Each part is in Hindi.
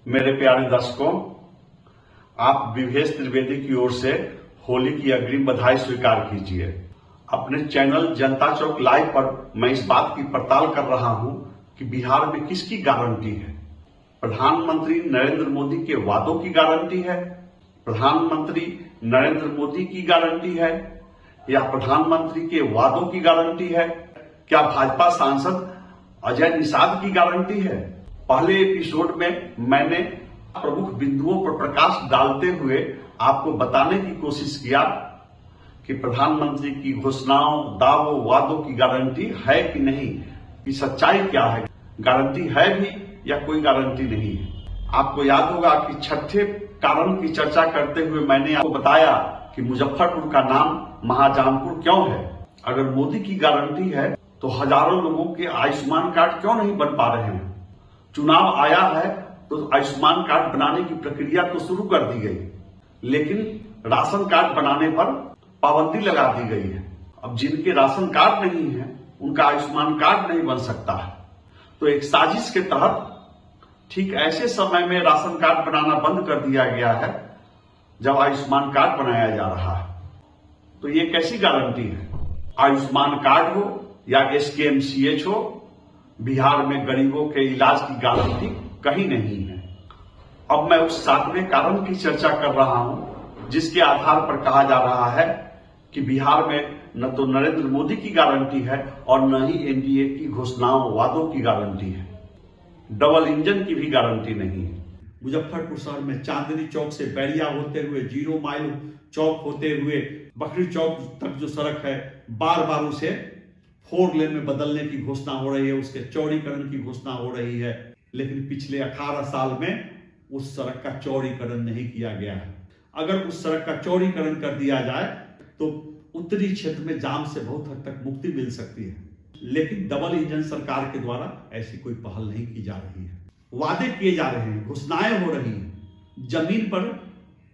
मेरे प्यारे दर्शकों, आप विवेश त्रिवेदी की ओर से होली की अग्रिम बधाई स्वीकार कीजिए। अपने चैनल जनता चौक लाइव पर मैं इस बात की पड़ताल कर रहा हूं कि बिहार में किसकी गारंटी है। प्रधानमंत्री नरेंद्र मोदी के वादों की गारंटी है, प्रधानमंत्री नरेंद्र मोदी की गारंटी है, या प्रधानमंत्री के वादों की गारंटी है? क्या भाजपा सांसद अजय निषाद की गारंटी है? पहले एपिसोड में मैंने प्रमुख बिंदुओं पर प्रकाश डालते हुए आपको बताने की कोशिश किया कि प्रधानमंत्री की घोषणाओं, दावों, वादों की गारंटी है कि नहीं, कि सच्चाई क्या है, गारंटी है भी या कोई गारंटी नहीं है। आपको याद होगा कि छठे कारण की चर्चा करते हुए मैंने आपको बताया कि मुजफ्फरपुर का नाम महाजानपुर क्यों है। अगर मोदी की गारंटी है तो हजारों लोगों के आयुष्मान कार्ड क्यों नहीं बन पा रहे हैं? चुनाव आया है तो आयुष्मान कार्ड बनाने की प्रक्रिया तो शुरू कर दी गई, लेकिन राशन कार्ड बनाने पर पाबंदी लगा दी गई है। अब जिनके राशन कार्ड नहीं है उनका आयुष्मान कार्ड नहीं बन सकता है। तो एक साजिश के तहत ठीक ऐसे समय में राशन कार्ड बनाना बंद कर दिया गया है जब आयुष्मान कार्ड बनाया जा रहा है। तो ये कैसी गारंटी है? आयुष्मान कार्ड हो या SKMCH हो, बिहार में गरीबों के इलाज की गारंटी कहीं नहीं है। अब मैं उस सातवें कारण की चर्चा कर रहा हूं जिसके आधार पर कहा जा रहा है कि बिहार में न तो नरेंद्र मोदी की गारंटी है और न ही NDA की घोषणाओं, वादों की गारंटी है। डबल इंजन की भी गारंटी नहीं है। मुजफ्फरपुर शहर में चांदनी चौक से बैरिया होते हुए 0 माइल चौक होते हुए बकरी चौक तक जो सड़क है, बार बार उसे 4 लेन में बदलने की घोषणा हो रही है, उसके चौड़ीकरण की घोषणा हो रही है, लेकिन पिछले 18 साल में उस सड़क का चौड़ीकरण नहीं किया गया है। अगर उस सड़क का चौड़ीकरण कर दिया जाए तो उत्तरी क्षेत्र में जाम से बहुत हद तक मुक्ति मिल सकती है, लेकिन डबल इंजन सरकार के द्वारा ऐसी कोई पहल नहीं की जा रही है। वादे किए जा रहे हैं, घोषणाएं हो रही हैं, जमीन पर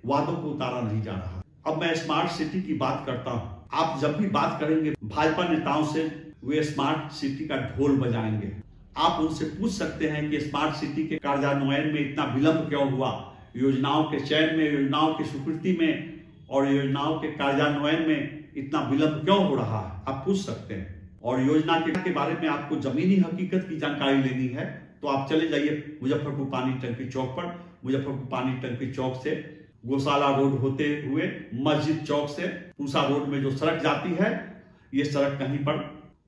वादों को उतारा नहीं जा रहा। अब मैं स्मार्ट सिटी की बात करता हूं। आप जब भी बात करेंगे भाजपा नेताओं से, वे स्मार्ट सिटी का ढोल बजाएंगे। आप उनसे पूछ सकते हैं कि स्मार्ट सिटी के कार्यान्वयन में इतना विलंब क्यों हुआ, योजनाओं के चयन में, योजनाओं की स्वीकृति में और योजनाओं के कार्यान्वयन में इतना विलंब क्यों हो रहा है, आप पूछ सकते हैं। और योजना के बारे में आपको जमीनी हकीकत की जानकारी लेनी है तो आप चले जाइए मुजफ्फरपुर पानी टंकी चौक पर। मुजफ्फरपुर पानी टंकी चौक से गौशाला रोड होते हुए मस्जिद चौक से पूसा रोड में जो सड़क जाती है, ये सड़क कहीं पर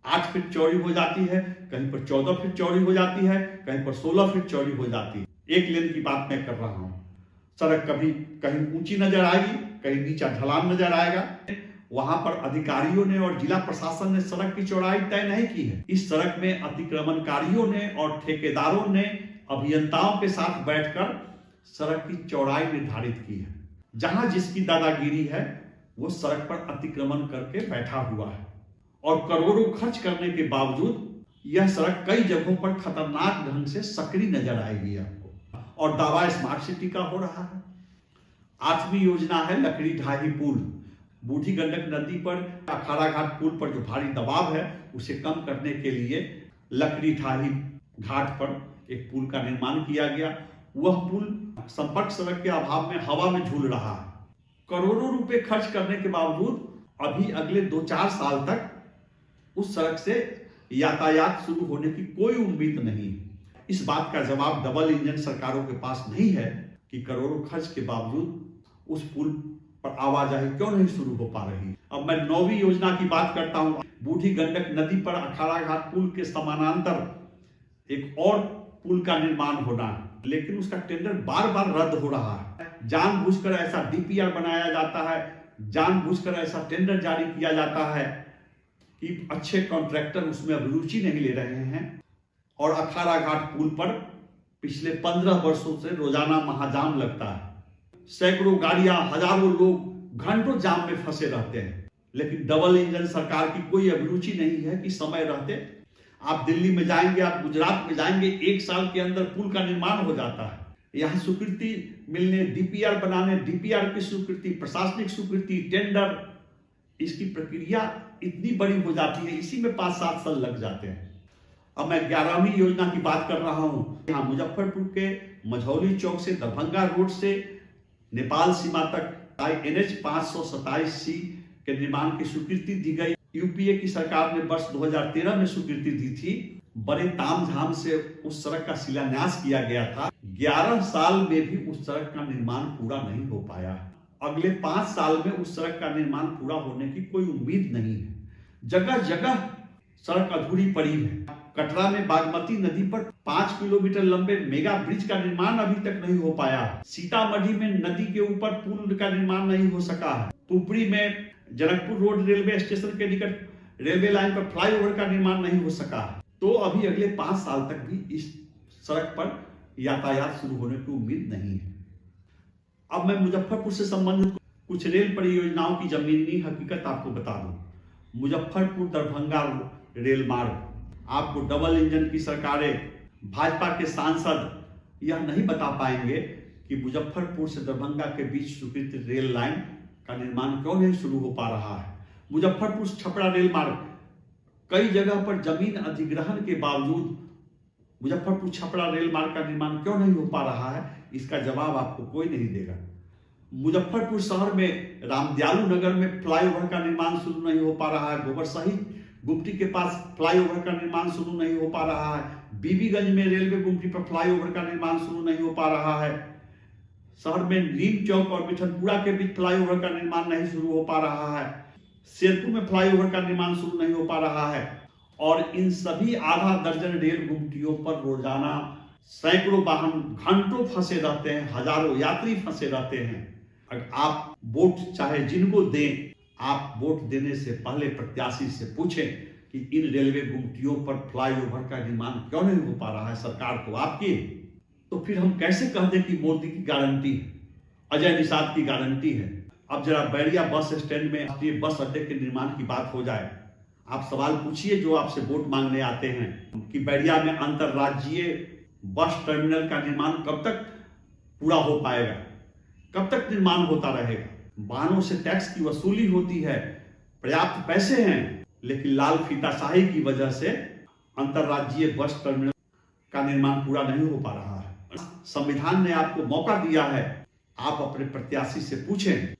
8 फीट चौड़ी हो जाती है, कहीं पर 14 फीट चौड़ी हो जाती है, कहीं पर 16 फीट चौड़ी हो जाती है। 1 लेन की बात मैं कर रहा हूं। सड़क कभी कहीं ऊंची नजर आएगी, कहीं नीचा ढलान नजर आएगा। वहां पर अधिकारियों ने और जिला प्रशासन ने सड़क की चौड़ाई तय नहीं की है। इस सड़क में अतिक्रमणकारियों ने और ठेकेदारों ने अभियंताओं के साथ बैठकर सड़क की चौड़ाई निर्धारित की है। जहां जिसकी दादागिरी है वो सड़क पर अतिक्रमण करके बैठा हुआ है, और करोड़ों खर्च करने के बावजूद यह सड़क कई जगहों पर खतरनाक ढंग से सकरी नजर आएगी आपको। और दावा स्मार्ट सिटी का हो रहा है। 8वीं योजना है लकड़ी ढाही पुल। बूढ़ी गंडक नदी पर अखाड़ा घाट पुल पर जो भारी दबाव है उसे कम करने के लिए लकड़ी ढाही घाट पर एक पुल का निर्माण किया गया। वह पुल संपर्क सड़क के अभाव में हवा में झूल रहा है। करोड़ों रुपए खर्च करने के बावजूद अभी अगले 2-4 साल तक उस सड़क से यातायात शुरू होने की कोई उम्मीद नहीं। इस बात का जवाब डबल इंजन सरकारों के पास नहीं है कि करोड़ों खर्च के बावजूद उस पुल पर आवाजाही क्यों नहीं शुरू हो पा रही। अब मैं 9वीं योजना की बात करता हूं। बूढ़ी गंडक नदी पर अखाड़ा घाट पुल के समानांतर एक और पुल का निर्माण होना है, लेकिन उसका टेंडर बार बार रद्द हो रहा है। जानबूझकर ऐसा DPR बनाया जाता है, जानबूझकर ऐसा टेंडर जारी किया जाता है कि अच्छे कॉन्ट्रैक्टर उसमें अब रुचि नहीं ले रहे हैं। और अखाड़ा घाट पुल पर पिछले 15 वर्षों से रोजाना महाजाम लगता है। सैकड़ों गाड़ियां, हजारों लोग घंटों जाम में फंसे रहते हैं, लेकिन डबल इंजन सरकार की कोई अभिरुचि नहीं है कि समय रहते आप दिल्ली में जाएंगे, आप गुजरात में जाएंगे, 1 साल के अंदर पुल का निर्माण हो जाता है। यहाँ स्वीकृति मिलने, DPR बनाने, DPR की स्वीकृति, प्रशासनिक स्वीकृति, टेंडर, इसकी प्रक्रिया इतनी बड़ी हो जाती है, इसी में 5-7 साल लग जाते हैं। अब मैं 11वीं योजना की बात कर रहा हूं। यहाँ मुजफ्फरपुर के मझौली चौक से दरभंगा रोड से नेपाल सीमा तक NH 527C के निर्माण की स्वीकृति दी गई। यूपीए की सरकार ने वर्ष 2013 में स्वीकृति दी थी। बड़े तामझाम से उस सड़क का शिलान्यास किया गया था। 11 साल में भी उस सड़क का निर्माण पूरा नहीं हो पाया। अगले 5 साल में उस सड़क का निर्माण पूरा होने की कोई उम्मीद नहीं है। जगह जगह सड़क अधूरी पड़ी है। कटरा में बागमती नदी पर 5 किलोमीटर लंबे मेगा ब्रिज का निर्माण अभी तक नहीं हो पाया। सीतामढ़ी में नदी के ऊपर पुल का निर्माण नहीं हो सका है। पुपरी में जनकपुर रोड रेलवे स्टेशन के निकट रेलवे लाइन पर फ्लाईओवर का निर्माण नहीं हो सका है। तो अभी अगले 5 साल तक भी इस सड़क पर यातायात शुरू होने की उम्मीद नहीं है। अब मैं मुजफ्फरपुर से संबंधित कुछ रेल परियोजनाओं की जमीनी हकीकत आपको बता दूं। मुजफ्फरपुर दरभंगा रेल मार्ग, आपको डबल इंजन की सरकारें, भाजपा के सांसद यह नहीं बता पाएंगे कि मुजफ्फरपुर से दरभंगा के बीच स्वीकृत रेल लाइन का निर्माण क्यों नहीं शुरू हो पा रहा है। मुजफ्फरपुर छपरा रेल मार्ग कई जगह पर जमीन अधिग्रहण के बावजूद मुजफ्फरपुर छपरा रेल मार्ग का निर्माण क्यों नहीं हो पा रहा है, इसका जवाब आपको कोई नहीं देगा। मुजफ्फरपुर शहर में रामदयालु नगर में फ्लाईओवर का निर्माण शुरू नहीं हो पा रहा है। गोबरसही गुमटी के पास फ्लाईओवर का निर्माण शुरू नहीं हो पा रहा है। बीबीगंज में रेलवे गुमटी पर फ्लाईओवर का निर्माण शुरू नहीं हो पा रहा है। शहर में नीम चौक और मिठनपुरा के बीच फ्लाईओवर का निर्माण नहीं शुरू हो पा रहा है। शेरपुर में फ्लाईओवर का निर्माण शुरू नहीं हो पा रहा है। और इन सभी आधा दर्जन रेल गुमटियों पर रोजाना सैकड़ों वाहन घंटों फंसे रहते हैं, हजारों यात्री फंसे रहते हैं। अगर आप वोट चाहे जिनको दें, आप वोट देने से पहले प्रत्याशी से पूछें कि इन रेलवे गुमटियों पर फ्लाईओवर का निर्माण क्यों नहीं हो पा रहा है। सरकार तो आपकी, तो फिर हम कैसे कह दें कि मोदी की गारंटी है, अजय निषाद की गारंटी है। अब जरा बैरिया बस स्टैंड में राष्ट्रीय बस अड्डे के निर्माण की बात हो जाए। आप सवाल पूछिए जो आपसे वोट मांगने आते हैं कि बैरिया में अंतरराज्यीय बस टर्मिनल का निर्माण कब तक पूरा हो पाएगा, कब तक निर्माण होता रहेगा। वाहनों से टैक्स की वसूली होती है, पर्याप्त पैसे हैं, लेकिन लाल फीताशाही की वजह से अंतरराज्यीय बस टर्मिनल का निर्माण पूरा नहीं हो पा रहा है। संविधान ने आपको मौका दिया है, आप अपने प्रत्याशी से पूछें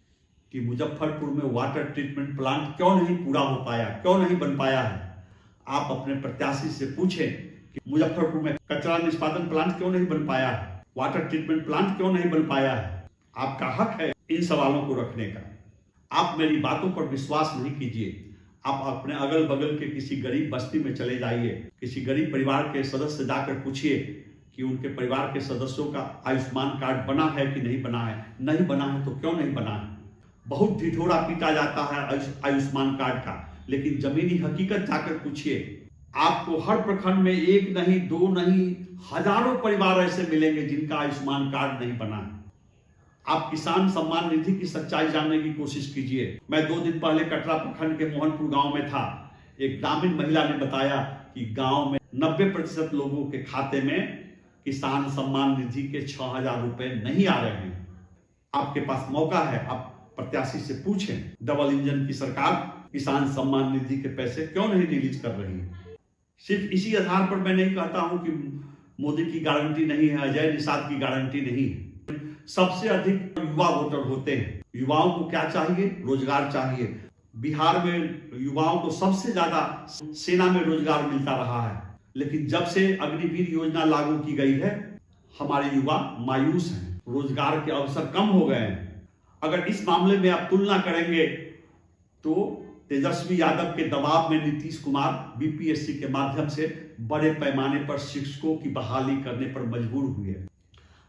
कि मुजफ्फरपुर में वाटर ट्रीटमेंट प्लांट क्यों नहीं पूरा हो पाया, क्यों नहीं बन पाया है। आप अपने प्रत्याशी से पूछें कि मुजफ्फरपुर में कचरा निष्पादन प्लांट क्यों नहीं बन पाया है, वाटर ट्रीटमेंट प्लांट क्यों नहीं बन पाया है। आपका हक है इन सवालों को रखने का। आप मेरी बातों पर विश्वास नहीं कीजिए। आप अपने अगल बगल के किसी गरीब बस्ती में चले जाइए, किसी गरीब परिवार के सदस्य जाकर पूछिए कि उनके परिवार के सदस्यों का आयुष्मान कार्ड बना है कि नहीं बना है। नहीं बना है तो क्यों नहीं बना है। बहुत ढिढोरा पीटा जाता है आयुष्मान कार्ड का, लेकिन जमीनी हकीकत जाकर पूछिए। आपको हर प्रखंड में एक नहीं, दो नहीं, हजारों परिवार ऐसे मिलेंगे जिनका आयुष्मान कार्ड नहीं बना है। आप किसान सम्मान निधि की सच्चाई जानने की कोशिश कीजिए। मैं 2 दिन पहले कटरा प्रखंड के मोहनपुर गांव में था। एक ग्रामीण महिला ने बताया कि गांव में 90% लोगों के खाते में किसान सम्मान निधि के 6,000 रुपए नहीं आ रहे हैं। आपके पास मौका है, आप प्रत्याशी से पूछें। डबल इंजन की सरकार किसान सम्मान निधि के पैसे क्यों नहीं रिलीज कर रही है। सिर्फ इसी आधार पर मैं नहीं कहता हूं कि मोदी की गारंटी नहीं है, अजय निषाद की गारंटी नहीं है। सबसे अधिक युवा वोटर होते हैं। युवाओं को क्या चाहिए? रोजगार चाहिए। बिहार में युवाओं को सबसे ज्यादा सेना में रोजगार मिलता रहा है, लेकिन जब से अग्निवीर योजना लागू की गई है हमारे युवा मायूस हैं, रोजगार के अवसर कम हो गए हैं। अगर इस मामले में आप तुलना करेंगे तो तेजस्वी यादव के दबाव में नीतीश कुमार बीपीएससी के माध्यम से बड़े पैमाने पर शिक्षकों की बहाली करने पर मजबूर हुए।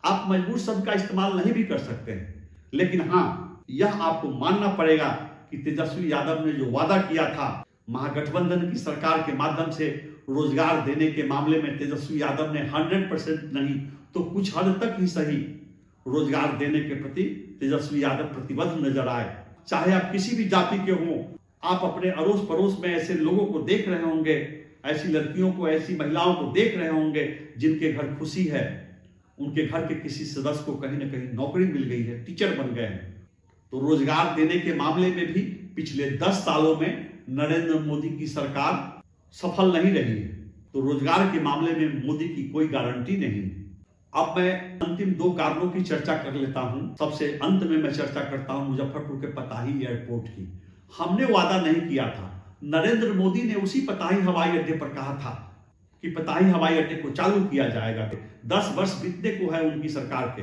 आप मजबूर शब्द का इस्तेमाल नहीं भी कर सकते हैं, लेकिन हाँ, यह आपको मानना पड़ेगा कि तेजस्वी यादव ने जो वादा किया था महागठबंधन की सरकार के माध्यम से रोजगार देने के मामले में तेजस्वी यादव ने 100% नहीं तो कुछ हद तक ही सही रोजगार देने के प्रति तेजस्वी यादव प्रतिबद्ध नजर आए। चाहे आप किसी भी जाति के हों, आप अपने अड़ोस पड़ोस में ऐसे लोगों को देख रहे होंगे, ऐसी लड़कियों को, ऐसी महिलाओं को देख रहे होंगे जिनके घर खुशी है, उनके घर के किसी सदस्य को कहीं ना कहीं नौकरी मिल गई है, टीचर बन गए हैं। तो रोजगार देने के मामले में भी पिछले 10 सालों में नरेंद्र मोदी की सरकार सफल नहीं रही है। तो रोजगार के मामले में मोदी की कोई गारंटी नहीं। अब मैं अंतिम 2 कारणों की चर्चा कर लेता हूं। सबसे अंत में मैं चर्चा करता हूं मुजफ्फरपुर के पताही एयरपोर्ट की। हमने वादा नहीं किया था, नरेंद्र मोदी ने उसी पताही हवाई अड्डे पर कहा था कि पताही हवाई अड्डे को चालू किया जाएगा। 10 वर्ष बीतने को है उनकी सरकार के,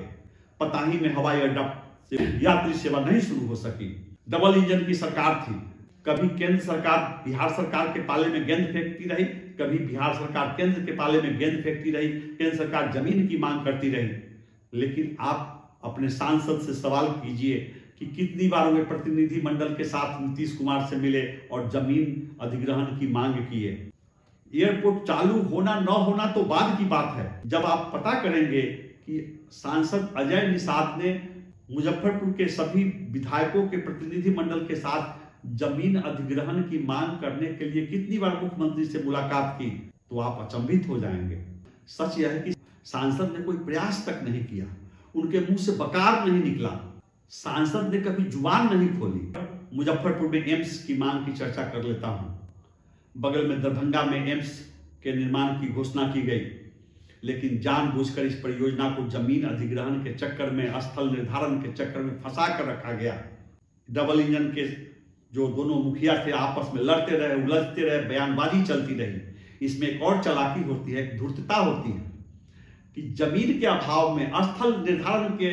पताही में हवाई अड्डा से यात्री सेवा नहीं शुरू हो सकी। डबल इंजन की सरकार थी, कभी केंद्र सरकार बिहार सरकार के पाले में गेंद फेंकती रही, कभी बिहार सरकार केंद्र के पाले में गेंद फेंकती रही, केंद्र सरकार जमीन की मांग करती रही। लेकिन आप अपने सांसद से सवाल कीजिए कि कितनी बार वे प्रतिनिधि मंडल के साथ नीतीश कुमार से मिले और जमीन अधिग्रहण की मांग किए। एयरपोर्ट चालू होना न होना तो बाद की बात है। जब आप पता करेंगे कि सांसद अजय निषाद ने मुजफ्फरपुर के सभी विधायकों के प्रतिनिधि मंडल के साथ जमीन अधिग्रहण की मांग करने के लिए कितनी बार मुख्यमंत्री से मुलाकात की, तो आप अचंभित हो जाएंगे। सच यह है कि सांसद ने कोई प्रयास तक नहीं किया, उनके मुंह से बकार नहीं निकला, सांसद ने कभी जुबान नहीं खोली। मुजफ्फरपुर में एम्स की मांग की चर्चा कर लेता हूं। बगल में दरभंगा में एम्स के निर्माण की घोषणा की गई, लेकिन जानबूझकर इस परियोजना को जमीन अधिग्रहण के चक्कर में, स्थल निर्धारण के चक्कर में फंसा कर रखा गया। डबल इंजन के जो दोनों मुखिया थे आपस में लड़ते रहे, उलझते रहे, बयानबाजी चलती रही। इसमें एक और चालाकी होती है, एक धूर्तता होती है कि जमीन के अभाव में, स्थल निर्धारण के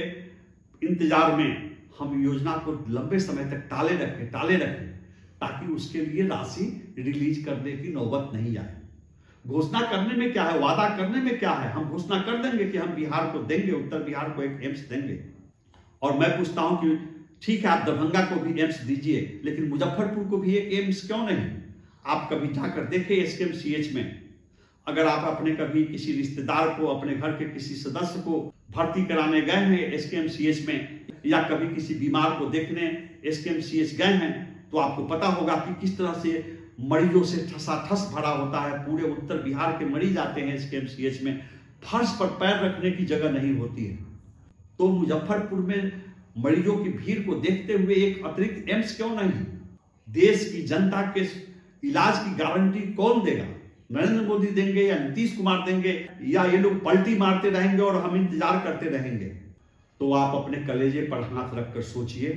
इंतजार में हम योजना को लंबे समय तक टाले रखें ताकि उसके लिए राशि रिलीज करने की नौबत नहीं आए। घोषणा करने में क्या है, वादा करने में क्या है। हम घोषणा कर देंगे कि हम बिहार को देंगे, उत्तर बिहार को एक एम्स देंगे, और मैं पूछता हूं कि ठीक है आप दरभंगा को भी एम्स दीजिए, लेकिन मुजफ्फरपुर को भी एक एम्स क्यों नहीं। आप कभी जाकर देखें एसकेएमसीएच में, अगर आप अपने कभी किसी रिश्तेदार को, अपने घर के किसी सदस्य को भर्ती कराने गए हैं एसकेएमसीएच में, या कभी किसी बीमार को देखने एसकेएमसीएच गए हैं, तो आपको पता होगा कि किस तरह से मरीजों से ठसाठस भरा होता है। पूरे उत्तर बिहार के मरीज आते हैं एसकेएमसीएच में, फर्श पर पैर रखने की जगह नहीं होती है। तो मुजफ्फरपुर में मरीजों की भीड़ को देखते हुए एक अतिरिक्त एम्स क्यों नहीं। देश की जनता के इलाज की गारंटी कौन देगा, नरेंद्र मोदी देंगे या नीतीश कुमार देंगे, या ये लोग पलटी मारते रहेंगे और हम इंतजार करते रहेंगे। तो आप अपने कलेजे पर हाथ रखकर सोचिए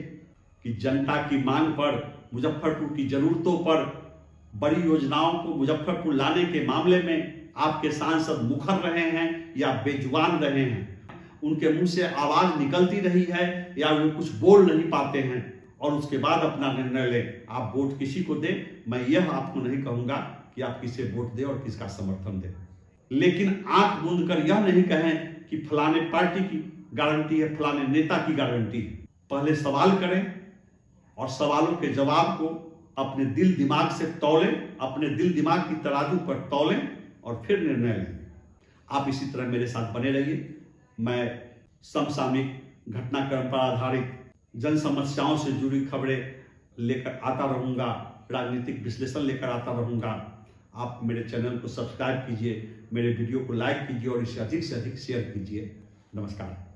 कि जनता की मांग पर, मुजफ्फरपुर की जरूरतों पर, बड़ी योजनाओं को मुजफ्फरपुर लाने के मामले में आपके सांसद मुखर रहे हैं या बेजुबान रहे हैं। उनके मुंह से आवाज निकलती रही है या वो कुछ बोल नहीं पाते हैं, और उसके बाद अपना निर्णय लें। आप वोट किसी को दें, मैं यह आपको नहीं कहूंगा कि आप किसे वोट दें और किसका समर्थन दें, लेकिन आंख मूंद कर यह नहीं कहें कि फलाने पार्टी की गारंटी है, फलाने नेता की गारंटी है। पहले सवाल करें और सवालों के जवाब को अपने दिल दिमाग से तौलें, अपने दिल दिमाग की तराजू पर तौलें और फिर निर्णय लें। आप इसी तरह मेरे साथ बने रहिए। मैं समसामयिक घटनाक्रम पर आधारित जन समस्याओं से जुड़ी खबरें लेकर आता रहूंगा, राजनीतिक विश्लेषण लेकर आता रहूंगा। आप मेरे चैनल को सब्सक्राइब कीजिए, मेरे वीडियो को लाइक कीजिए और इसे अधिक से अधिक शेयर कीजिए। नमस्कार।